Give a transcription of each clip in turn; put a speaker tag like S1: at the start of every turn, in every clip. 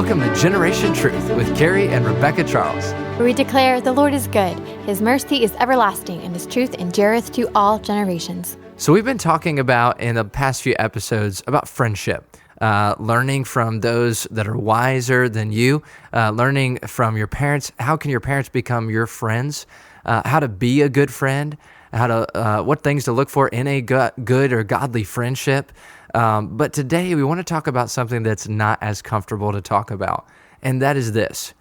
S1: Welcome to Generation Truth with Carey and Rebekah Charles.
S2: Where we declare the Lord is good, His mercy is everlasting, and His truth endureth to all generations.
S1: So we've been talking about, in the past few episodes, about friendship. Learning from those that are wiser than you, learning from your parents. How can your parents become your friends? How to be a good friend, what things to look for in a good or godly friendship. But today we want to talk about something that's not as comfortable to talk about, and that is this: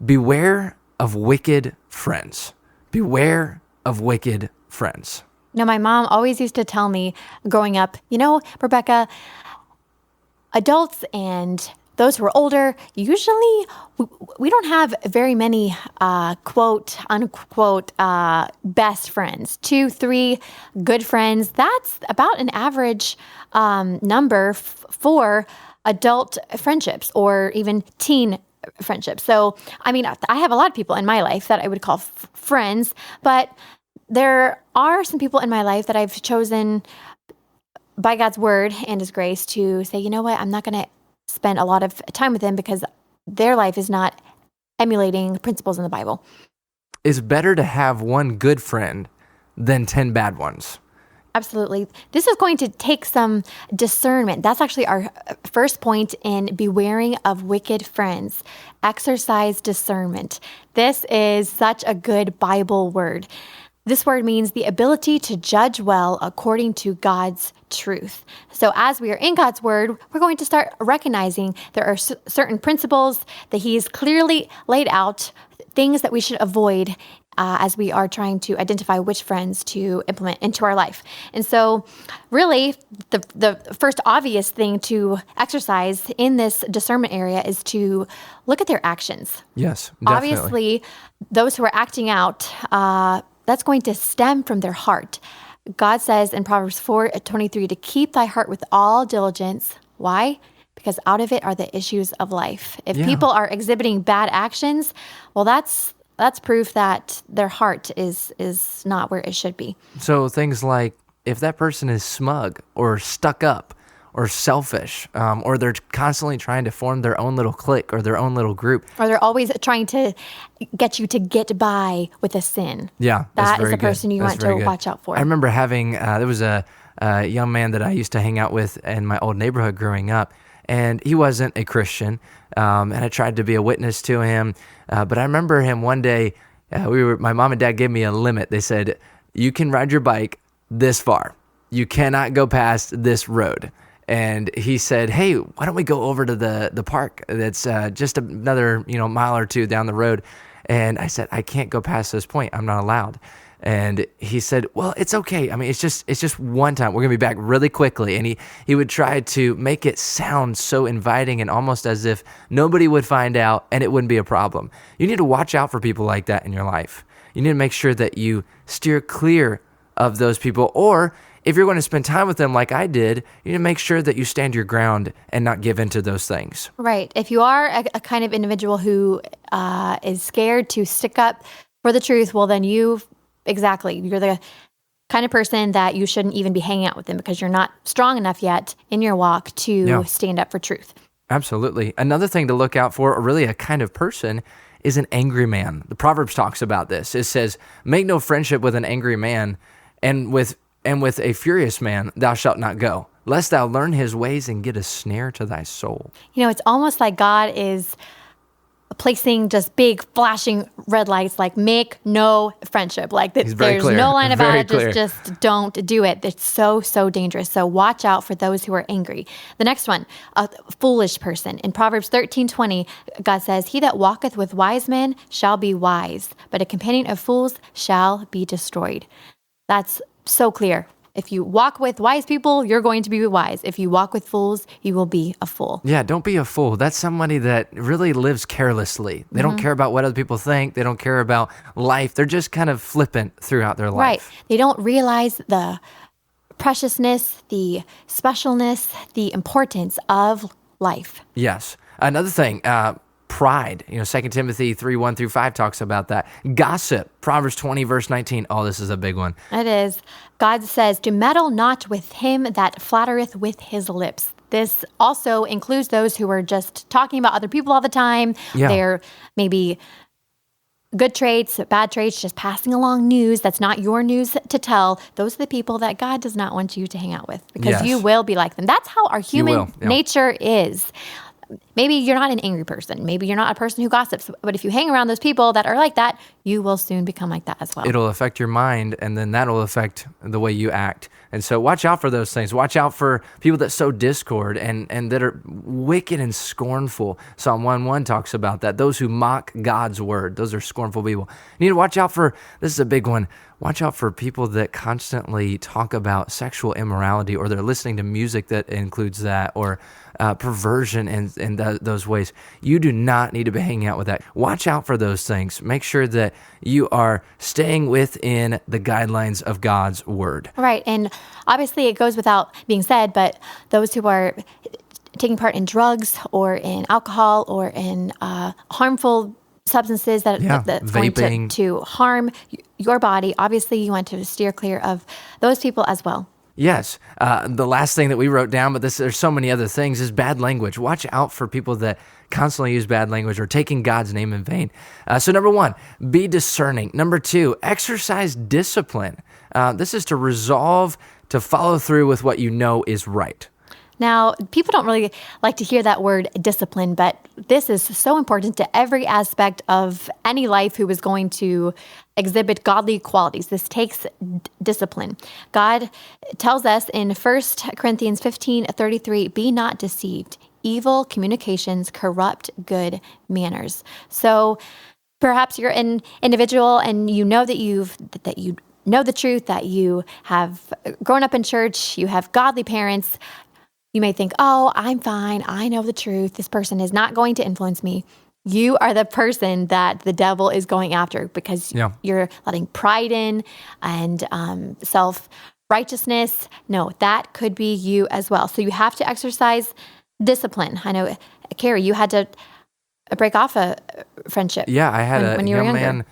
S1: beware of wicked friends. Beware of wicked friends.
S2: My mom always used to tell me growing up, Rebekah, adults and those who are older, usually we don't have very many quote, unquote, best friends. 2, 3 good friends. That's about an average number for adult friendships or even teen friendships. So, I have a lot of people in my life that I would call friends, but there are some people in my life that I've chosen by God's word and His grace to say, you know what, I'm not going to spend a lot of time with them because their life is not emulating principles in the Bible.
S1: It's better to have one good friend than 10 bad ones.
S2: Absolutely. This is going to take some discernment. That's actually our first point in bewaring of wicked friends. Exercise discernment. This is such a good Bible word. This word means the ability to judge well according to God's truth. So as we are in God's word, we're going to start recognizing there are certain principles that He's clearly laid out, things that we should avoid as we are trying to identify which friends to implement into our life. And so really, the first obvious thing to exercise in this discernment area is to look at their actions.
S1: Yes, definitely.
S2: Obviously, those who are acting out, that's going to stem from their heart. God says in Proverbs 4:23 to keep thy heart with all diligence. Why? Because out of it are the issues of life. If people are exhibiting bad actions, well, that's proof that their heart is not where it should be.
S1: So things like if that person is smug or stuck up or selfish, or they're constantly trying to form their own little clique or their own little group.
S2: Or they're always trying to get you to get by with a sin.
S1: Yeah,
S2: that is the person you want to watch out for.
S1: I remember having, there was a young man that I used to hang out with in my old neighborhood growing up, and he wasn't a Christian, and I tried to be a witness to him, but I remember him one day, my mom and dad gave me a limit. They said, you can ride your bike this far. You cannot go past this road. And he said, hey, why don't we go over to the park that's just another mile or two down the road? And I said, I can't go past this point. I'm not allowed. And he said, well, it's okay. It's just one time. We're going to be back really quickly. And he would try to make it sound so inviting and almost as if nobody would find out and it wouldn't be a problem. You need to watch out for people like that in your life. You need to make sure that you steer clear of those people, or if you're going to spend time with them like I did, you need to make sure that you stand your ground and not give in to those things.
S2: Right. If you are a kind of individual who is scared to stick up for the truth, well, then you're the kind of person that you shouldn't even be hanging out with them because you're not strong enough yet in your walk to stand up for truth. Absolutely.
S1: Another thing to look out for, or really a kind of person, is an angry man. The Proverbs talks about this. It says, make no friendship with an angry man, and with a furious man thou shalt not go, lest thou learn his ways and get a snare to thy soul.
S2: It's almost like God is placing just big flashing red lights, like make no friendship. Like there's no line about it. Just don't do it. It's so dangerous. So watch out for those who are angry. The next one, a foolish person. In Proverbs 13:20, God says, he that walketh with wise men shall be wise, but a companion of fools shall be destroyed. That's so clear. If you walk with wise people, you're going to be wise. If you walk with fools, you will be a fool.
S1: Yeah, don't be a fool. That's somebody that really lives carelessly. They don't care about what other people think. They don't care about life. They're just kind of flippant throughout their life.
S2: Right. They don't realize the preciousness, the specialness, the importance of life.
S1: Yes. Another thing, pride. 2 Timothy 3:1-5 talks about that. Gossip. Proverbs 20, verse 19. Oh, this is a big one.
S2: It is. God says, to meddle not with him that flattereth with his lips. This also includes those who are just talking about other people all the time.
S1: Yeah.
S2: They're maybe good traits, bad traits, just passing along news that's not your news to tell. Those are the people that God does not want you to hang out with, because
S1: Yes.
S2: you will be like them. That's how our human
S1: will, yeah.
S2: nature is. Maybe you're not an angry person. Maybe you're not a person who gossips. But if you hang around those people that are like that, you will soon become like that as well.
S1: It'll affect your mind, and then that'll affect the way you act. And so watch out for those things. Watch out for people that sow discord and that are wicked and scornful. Psalm 1:1 talks about that. Those who mock God's word, those are scornful people. You need to watch out for, this is a big one, watch out for people that constantly talk about sexual immorality, or they're listening to music that includes that, or perversion in those ways. You do not need to be hanging out with that. Watch out for those things. Make sure that you are staying within the guidelines of God's word.
S2: Right. And obviously it goes without being said, but those who are taking part in drugs or in alcohol or in harmful substances that's
S1: Vaping.
S2: going to harm your body, obviously you want to steer clear of those people as well.
S1: Yes. The last thing that we wrote down, but there's so many other things, is bad language. Watch out for people that constantly use bad language or taking God's name in vain. So number 1, be discerning. Number 2, exercise discipline. This is to resolve to follow through with what you know is right.
S2: Now, people don't really like to hear that word discipline, but this is so important to every aspect of any life who is going to exhibit godly qualities. This takes discipline. God tells us in 1 Corinthians 15:33, be not deceived. Evil communications corrupt good manners. So perhaps you're an individual and you know that you know the truth, that you have grown up in church, you have godly parents. You may think, oh, I'm fine. I know the truth. This person is not going to influence me. You are the person that the devil is going after, because you're letting pride in and self-righteousness. No, that could be you as well. So you have to exercise discipline. I know, Carey, you had to break off a friendship.
S1: Yeah, I had
S2: when
S1: a
S2: you were
S1: young
S2: younger.
S1: man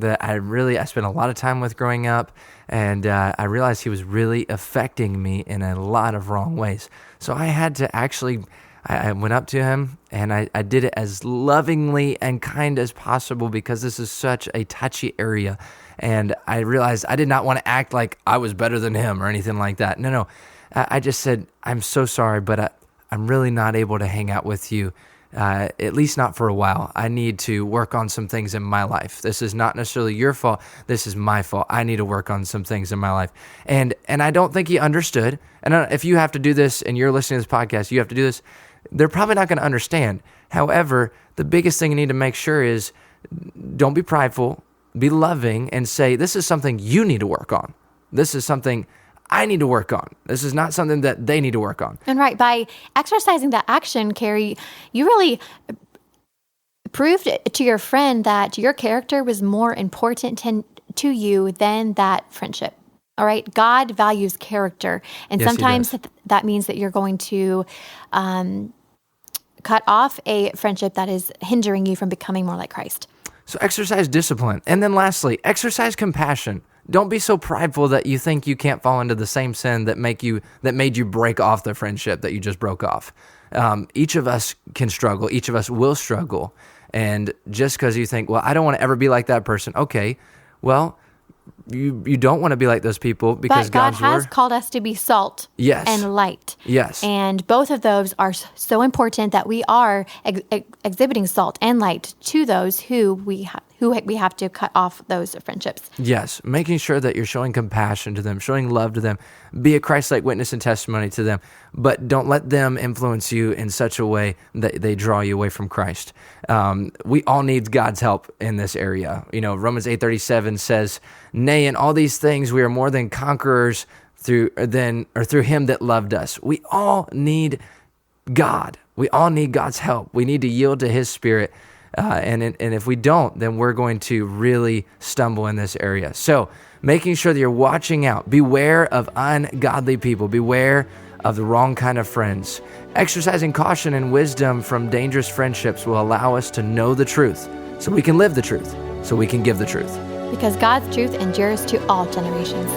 S1: that I spent a lot of time with growing up, and I realized he was really affecting me in a lot of wrong ways. So I had to actually, I went up to him, and I did it as lovingly and kind as possible, because this is such a touchy area. And I realized I did not want to act like I was better than him or anything like that. No. I just said, I'm so sorry, but I'm really not able to hang out with you. At least not for a while. I need to work on some things in my life. This is not necessarily your fault. This is my fault. I need to work on some things in my life. And I don't think he understood. And if you have to do this and you're listening to this podcast, you have to do this, they're probably not going to understand. However, the biggest thing you need to make sure is don't be prideful, be loving, and say, this is something you need to work on. This is something I need to work on. This is not something that they need to work on.
S2: And right, by exercising that action, Carey, you really proved to your friend that your character was more important to you than that friendship. All right, God values character, and
S1: Yes,
S2: sometimes that means that you're going to cut off a friendship that is hindering you from becoming more like Christ.
S1: So exercise discipline. And then lastly, exercise compassion. Don't be so prideful that you think you can't fall into the same sin that made you break off the friendship that you just broke off. Each of us can struggle. Each of us will struggle. And just because you think, well, I don't want to ever be like that person. Okay, well, you don't want to be like those people, because
S2: but God
S1: God's
S2: has
S1: word
S2: called us to be salt and light.
S1: Yes.
S2: And both of those are so important that we are exhibiting salt and light to those who we have to cut off those friendships.
S1: Yes, making sure that you're showing compassion to them, showing love to them, be a Christ-like witness and testimony to them, but don't let them influence you in such a way that they draw you away from Christ. We all need God's help in this area. Romans 8:37 says, "Nay, in all these things we are more than conquerors through him that loved us." We all need God. We all need God's help. We need to yield to his Spirit. And if we don't, then we're going to really stumble in this area. So making sure that you're watching out. Beware of ungodly people. Beware of the wrong kind of friends. Exercising caution and wisdom from dangerous friendships will allow us to know the truth, so we can live the truth, so we can give the truth.
S2: Because God's truth endures to all generations.